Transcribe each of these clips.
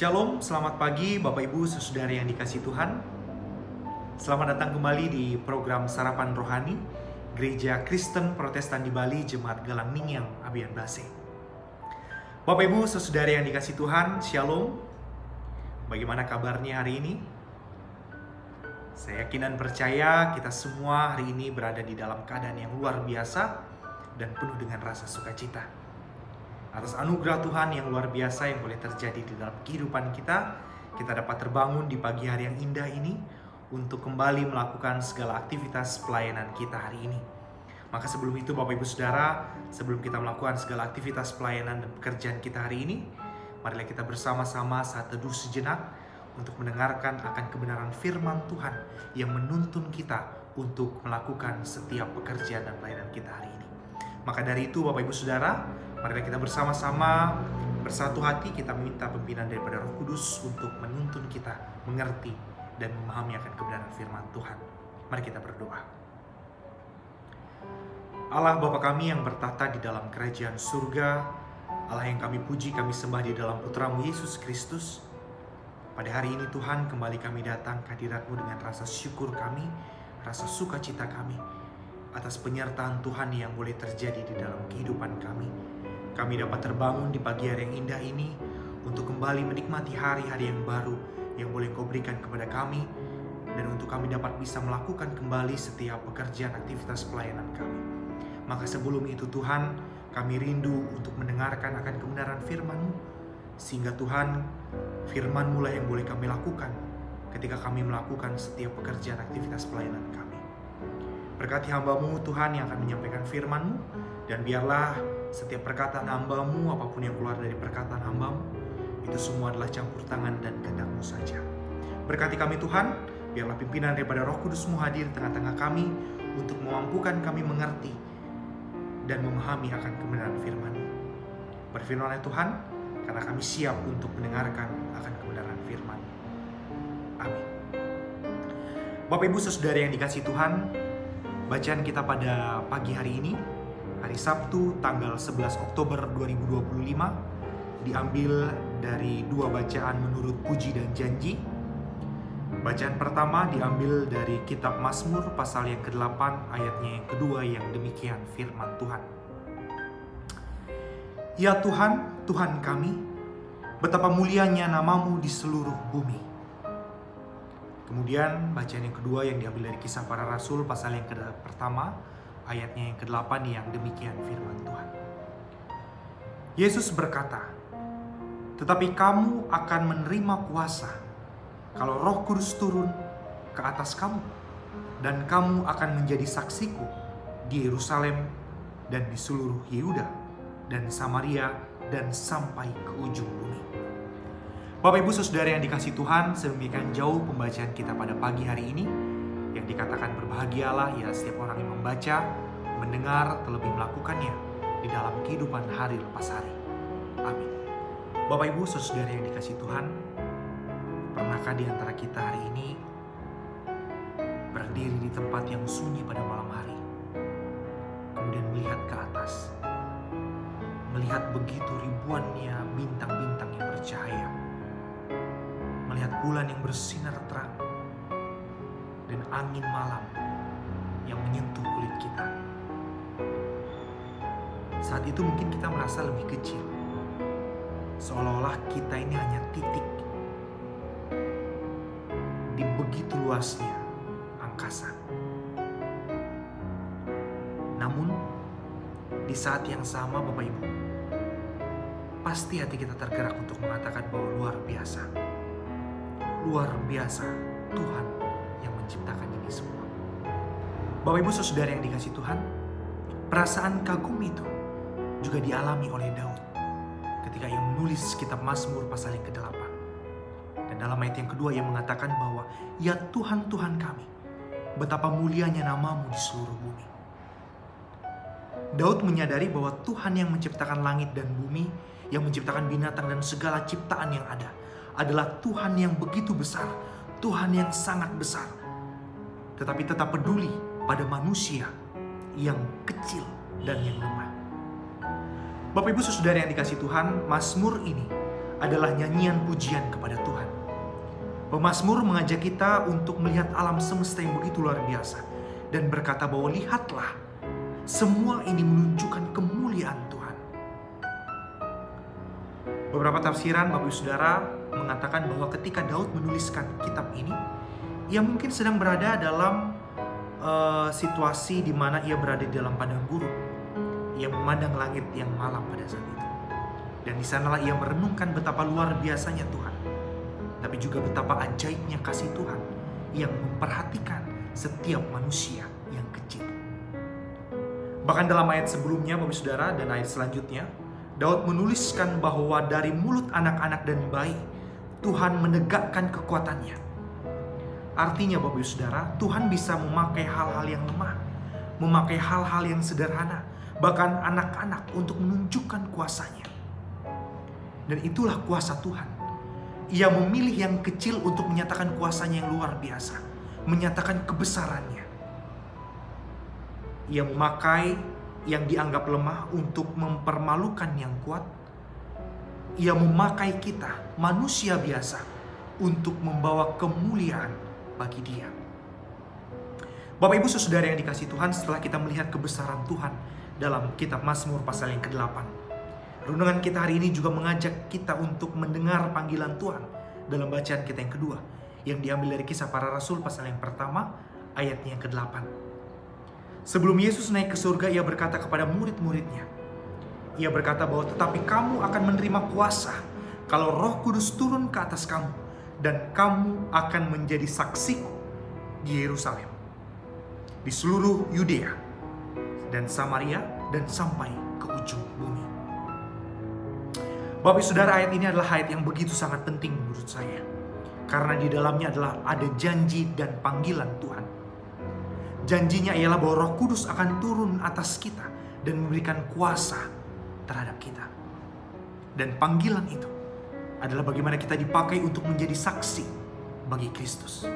Shalom, selamat pagi Bapak Ibu Saudara yang dikasihi Tuhan. Selamat datang kembali di program Sarapan Rohani Gereja Kristen Protestan di Bali, Jemaat Galang Mingyang, Abian Base. Bapak Ibu Saudara yang dikasihi Tuhan, Shalom. Bagaimana kabarnya hari ini? Saya yakin dan percaya kita semua hari ini berada di dalam keadaan yang luar biasa dan penuh dengan rasa sukacita. Atas anugerah Tuhan yang luar biasa yang boleh terjadi di dalam kehidupan kita, kita dapat terbangun di pagi hari yang indah ini untuk kembali melakukan segala aktivitas pelayanan kita hari ini. Maka sebelum itu Bapak Ibu Saudara, sebelum kita melakukan segala aktivitas pelayanan dan pekerjaan kita hari ini, marilah kita bersama-sama saat teduh sejenak untuk mendengarkan akan kebenaran firman Tuhan yang menuntun kita untuk melakukan setiap pekerjaan dan pelayanan kita hari ini. Maka dari itu Bapak Ibu Saudara, marilah kita bersama-sama bersatu hati kita meminta pimpinan daripada Roh Kudus untuk menuntun kita mengerti dan memahami akan kebenaran firman Tuhan. Mari kita berdoa. Allah Bapa kami yang bertata di dalam kerajaan surga, Allah yang kami puji, kami sembah di dalam Putra-Mu Yesus Kristus. Pada hari ini Tuhan, kembali kami datang ke hadirat-Mu dengan rasa syukur kami, rasa sukacita kami atas penyertaan Tuhan yang boleh terjadi di dalam kehidupan kami. Kami dapat terbangun di pagi hari yang indah ini untuk kembali menikmati hari-hari yang baru yang boleh Kau berikan kepada kami, dan untuk kami dapat bisa melakukan kembali setiap pekerjaan aktivitas pelayanan kami. Maka sebelum itu Tuhan, kami rindu untuk mendengarkan akan kebenaran firman-Mu, sehingga Tuhan, firman-Mu lah yang boleh kami lakukan ketika kami melakukan setiap pekerjaan aktivitas pelayanan kami. Berkati hamba-Mu Tuhan yang akan menyampaikan firman-Mu, dan biarlah setiap perkataan hamba-Mu, apapun yang keluar dari perkataan hamba-Mu, itu semua adalah campur tangan dan kehendak-Mu saja. Berkati kami Tuhan, biarlah pimpinan daripada Roh Kudus-Mu hadir di tengah-tengah kami untuk memampukan kami mengerti dan memahami akan kebenaran firman-Mu. Berfirman-Nya Tuhan, karena kami siap untuk mendengarkan akan kebenaran firman. Amin. Bapak Ibu Saudara yang dikasihi Tuhan, bacaan kita pada pagi hari ini, hari Sabtu tanggal 11 Oktober 2025, diambil dari dua bacaan menurut Puji dan Janji. Bacaan pertama diambil dari kitab Mazmur pasal yang ke-8 ayatnya yang kedua yang demikian firman Tuhan. Ya Tuhan, Tuhan kami, betapa mulianya nama-Mu di seluruh bumi. Kemudian bacaan yang kedua yang diambil dari Kisah Para Rasul pasal yang pertama ayatnya yang ke-8 yang demikian firman Tuhan. Yesus berkata, "Tetapi kamu akan menerima kuasa kalau Roh Kudus turun ke atas kamu, dan kamu akan menjadi saksiku di Yerusalem dan di seluruh Yehuda dan Samaria dan sampai ke ujung bumi." Bapak Ibu Saudara yang dikasihi Tuhan, sedemikian jauh pembacaan kita pada pagi hari ini, yang dikatakan berbahagialah ya setiap orang yang membaca, mendengar, terlebih melakukannya di dalam kehidupan hari lepas hari. Amin. Bapak Ibu Saudara yang dikasihi Tuhan, pernahkah di antara kita hari ini berdiri di tempat yang sunyi pada malam hari, kemudian melihat ke atas, melihat begitu ribuannya bintang-bintang yang bercahaya, melihat bulan yang bersinar terang, dan angin malam yang menyentuh kulit kita. Saat itu mungkin kita merasa lebih kecil, seolah-olah kita ini hanya titik di begitu luasnya angkasa. Namun, di saat yang sama Bapak Ibu, pasti hati kita tergerak untuk mengatakan bahwa luar biasa. Luar biasa Tuhan yang menciptakan ini semua. Bapak Ibu Saudara yang dikasihi Tuhan, perasaan kagum itu juga dialami oleh Daud ketika ia menulis kitab Mazmur pasal yang ke-8. Dan dalam ayat yang kedua ia mengatakan bahwa, "Ya Tuhan, Tuhan kami, betapa mulianya nama-Mu di seluruh bumi." Daud menyadari bahwa Tuhan yang menciptakan langit dan bumi, yang menciptakan binatang dan segala ciptaan yang ada, adalah Tuhan yang begitu besar, Tuhan yang sangat besar, tetapi tetap peduli pada manusia yang kecil dan yang lemah. Bapak Ibu Saudara yang dikasihi Tuhan, Mazmur ini adalah nyanyian pujian kepada Tuhan. Pemazmur mengajak kita untuk melihat alam semesta yang begitu luar biasa dan berkata bahwa lihatlah, semua ini menunjukkan kemuliaan Tuhan. Beberapa tafsiran Bapak Ibu Saudara mengatakan bahwa ketika Daud menuliskan kitab ini, ia mungkin sedang berada dalam situasi di mana ia berada di dalam padang gurun. Ia memandang langit yang malam pada saat itu. Dan di sanalah ia merenungkan betapa luar biasanya Tuhan. Tapi juga betapa ajaibnya kasih Tuhan yang memperhatikan setiap manusia yang kecil. Bahkan dalam ayat sebelumnya, Bapak Saudara, dan ayat selanjutnya, Daud menuliskan bahwa dari mulut anak-anak dan bayi, Tuhan menegakkan kekuatannya. Artinya Bapak Saudara, Tuhan bisa memakai hal-hal yang lemah, memakai hal-hal yang sederhana, bahkan anak-anak untuk menunjukkan kuasanya. Dan itulah kuasa Tuhan. Ia memilih yang kecil untuk menyatakan kuasanya yang luar biasa, menyatakan kebesarannya. Ia memakai yang dianggap lemah untuk mempermalukan yang kuat. Ia memakai kita, manusia biasa, untuk membawa kemuliaan bagi Dia. Bapak Ibu Saudara yang dikasihi Tuhan, setelah kita melihat kebesaran Tuhan dalam kitab Mazmur pasal yang ke-8, renungan kita hari ini juga mengajak kita untuk mendengar panggilan Tuhan dalam bacaan kita yang kedua, yang diambil dari Kisah Para Rasul pasal yang pertama, ayatnya yang ke-8. Sebelum Yesus naik ke surga, ia berkata kepada murid-muridnya, ia berkata bahwa tetapi kamu akan menerima kuasa kalau Roh Kudus turun ke atas kamu, dan kamu akan menjadi saksiku di Yerusalem, di seluruh Yudea dan Samaria, dan sampai ke ujung bumi. Bapak Saudara, ayat ini adalah ayat yang begitu sangat penting menurut saya, karena di dalamnya adalah ada janji dan panggilan Tuhan. Janjinya ialah bahwa Roh Kudus akan turun atas kita dan memberikan kuasa terhadap kita. Dan panggilan itu adalah bagaimana kita dipakai untuk menjadi saksi bagi Kristus.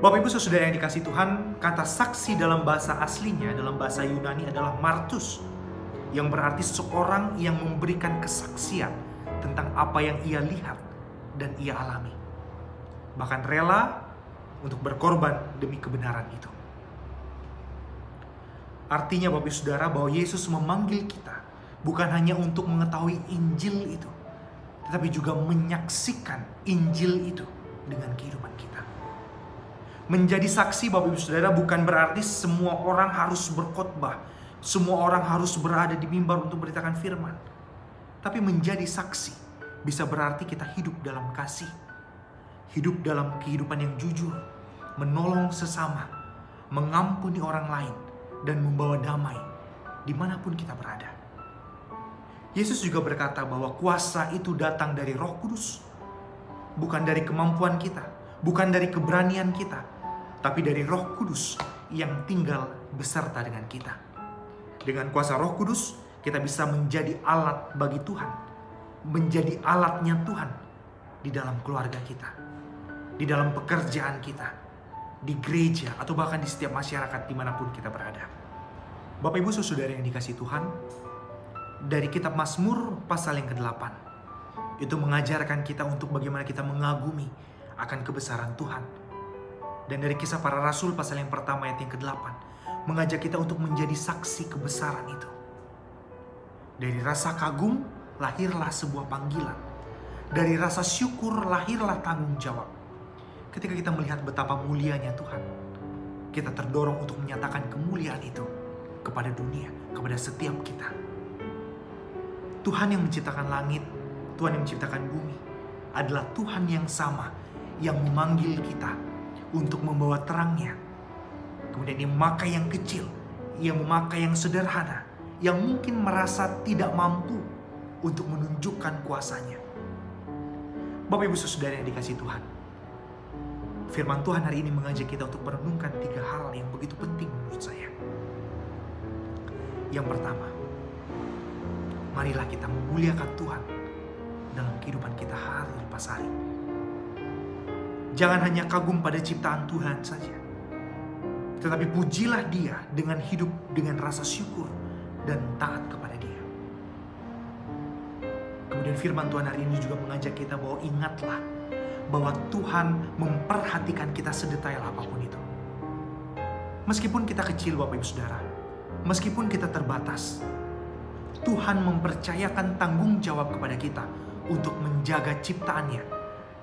Bapak Ibu Saudara yang dikasihi Tuhan, kata saksi dalam bahasa aslinya, dalam bahasa Yunani adalah martus, yang berarti seorang yang memberikan kesaksian tentang apa yang ia lihat dan ia alami. Bahkan rela untuk berkorban demi kebenaran itu. Artinya Bapak Saudara bahwa Yesus memanggil kita bukan hanya untuk mengetahui Injil itu, tetapi juga menyaksikan Injil itu dengan kehidupan kita. Menjadi saksi Bapak Ibu Saudara bukan berarti semua orang harus berkhotbah, semua orang harus berada di mimbar untuk memberitakan firman. Tapi menjadi saksi bisa berarti kita hidup dalam kasih, hidup dalam kehidupan yang jujur, menolong sesama, mengampuni orang lain, dan membawa damai dimanapun kita berada. Yesus juga berkata bahwa kuasa itu datang dari Roh Kudus, bukan dari kemampuan kita, bukan dari keberanian kita, tapi dari Roh Kudus yang tinggal beserta dengan kita. Dengan kuasa Roh Kudus, kita bisa menjadi alat bagi Tuhan, menjadi alatnya Tuhan di dalam keluarga kita, di dalam pekerjaan kita, di gereja, atau bahkan di setiap masyarakat dimanapun kita berada. Bapak Ibu Saudara yang dikasihi Tuhan, dari kitab Mazmur pasal yang ke-8, itu mengajarkan kita untuk bagaimana kita mengagumi akan kebesaran Tuhan. Dan dari Kisah Para Rasul pasal yang pertama ayat yang ke-8, mengajak kita untuk menjadi saksi kebesaran itu. Dari rasa kagum lahirlah sebuah panggilan. Dari rasa syukur lahirlah tanggung jawab. Ketika kita melihat betapa mulianya Tuhan, kita terdorong untuk menyatakan kemuliaan itu kepada dunia, kepada setiap kita. Tuhan yang menciptakan langit, Tuhan yang menciptakan bumi, adalah Tuhan yang sama, yang memanggil kita untuk membawa terangnya. Kemudian Dia memakai yang kecil, Ia memakai yang sederhana, yang mungkin merasa tidak mampu untuk menunjukkan kuasanya. Bapak Ibu Saudara yang dikasihi Tuhan, firman Tuhan hari ini mengajak kita untuk merenungkan 3 hal yang begitu penting menurut saya. Yang pertama, marilah kita memuliakan Tuhan dalam kehidupan kita hari lepas hari. Jangan hanya kagum pada ciptaan Tuhan saja, tetapi pujilah Dia dengan hidup dengan rasa syukur dan taat kepada Dia. Kemudian firman Tuhan hari ini juga mengajak kita bahwa ingatlah bahwa Tuhan memperhatikan kita sedetail apapun itu. Meskipun kita kecil Bapak Ibu Saudara, meskipun kita terbatas, Tuhan mempercayakan tanggung jawab kepada kita untuk menjaga ciptaannya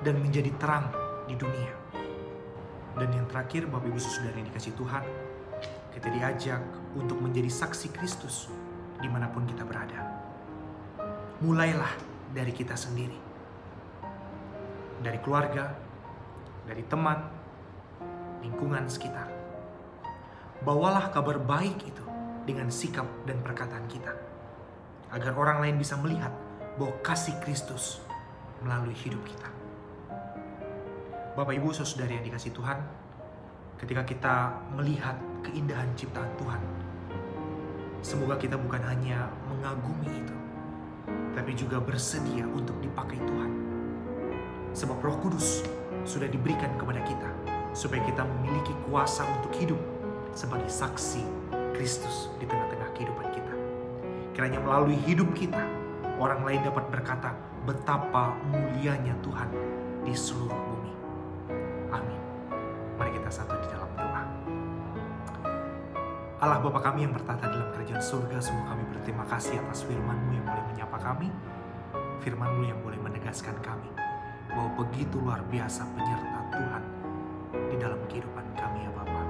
dan menjadi terang di dunia. Dan yang terakhir Bapak Ibu Saudara yang dikasihi Tuhan, kita diajak untuk menjadi saksi Kristus dimanapun kita berada. Mulailah dari kita sendiri, dari keluarga, dari teman, lingkungan sekitar. Bawalah kabar baik itu dengan sikap dan perkataan kita, agar orang lain bisa melihat bahwa kasih Kristus melalui hidup kita. Bapak Ibu Saudara yang dikasihi Tuhan, ketika kita melihat keindahan ciptaan Tuhan, semoga kita bukan hanya mengagumi itu, tapi juga bersedia untuk dipakai Tuhan. Sebab Roh Kudus sudah diberikan kepada kita, supaya kita memiliki kuasa untuk hidup sebagai saksi Kristus di tengah-tengah kehidupan kita. Kiranya melalui hidup kita, orang lain dapat berkata betapa mulianya Tuhan di seluruh bumi. Amin. Mari kita satu di dalam doa. Allah Bapa kami yang bertata dalam kerajaan surga, sungguh kami berterima kasih atas firman-Mu yang boleh menyapa kami, firman-Mu yang boleh menegaskan kami bahwa begitu luar biasa penyertaan Tuhan di dalam kehidupan kami ya Bapa.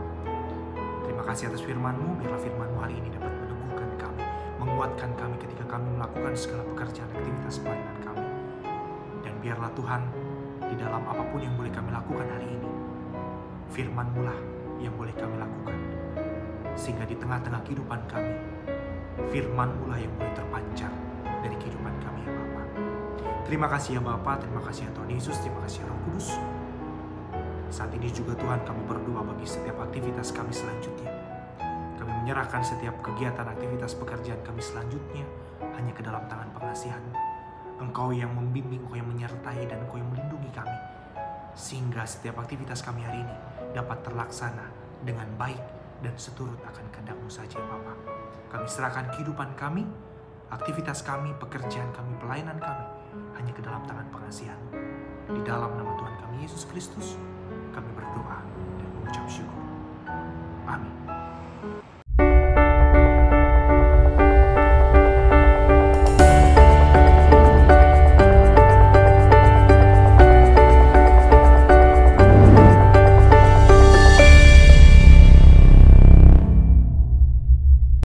Terima kasih atas firman-Mu, biarlah firman-Mu hari ini dapat meneguhkan kami, menguatkan kami ketika kami melakukan segala pekerjaan aktivitas pelayanan kami. Dan biarlah Tuhan, di dalam apapun yang boleh kami lakukan hari ini, firman-Mu lah yang boleh kami lakukan, sehingga di tengah-tengah kehidupan kami, firman-Mu lah yang boleh terpancar dari kehidupan kami ya Bapa. Terima kasih ya Bapa, terima kasih ya Tuhan Yesus, terima kasih ya Roh Kudus. Saat ini juga Tuhan kami berdoa bagi setiap aktivitas kami selanjutnya. Kami menyerahkan setiap kegiatan aktivitas pekerjaan kami selanjutnya hanya ke dalam tangan pengasihan-Mu. Engkau yang membimbing, Engkau yang menyertai, dan Engkau yang melindungi kami, sehingga setiap aktivitas kami hari ini dapat terlaksana dengan baik dan seturut akan kehendak-Mu saja Bapa. Kami serahkan kehidupan kami, aktivitas kami, pekerjaan kami, pelayanan kami hanya ke dalam tangan pengasihan-Mu. Di dalam nama Tuhan kami Yesus Kristus kami berdoa dan mengucap syukur. Amin.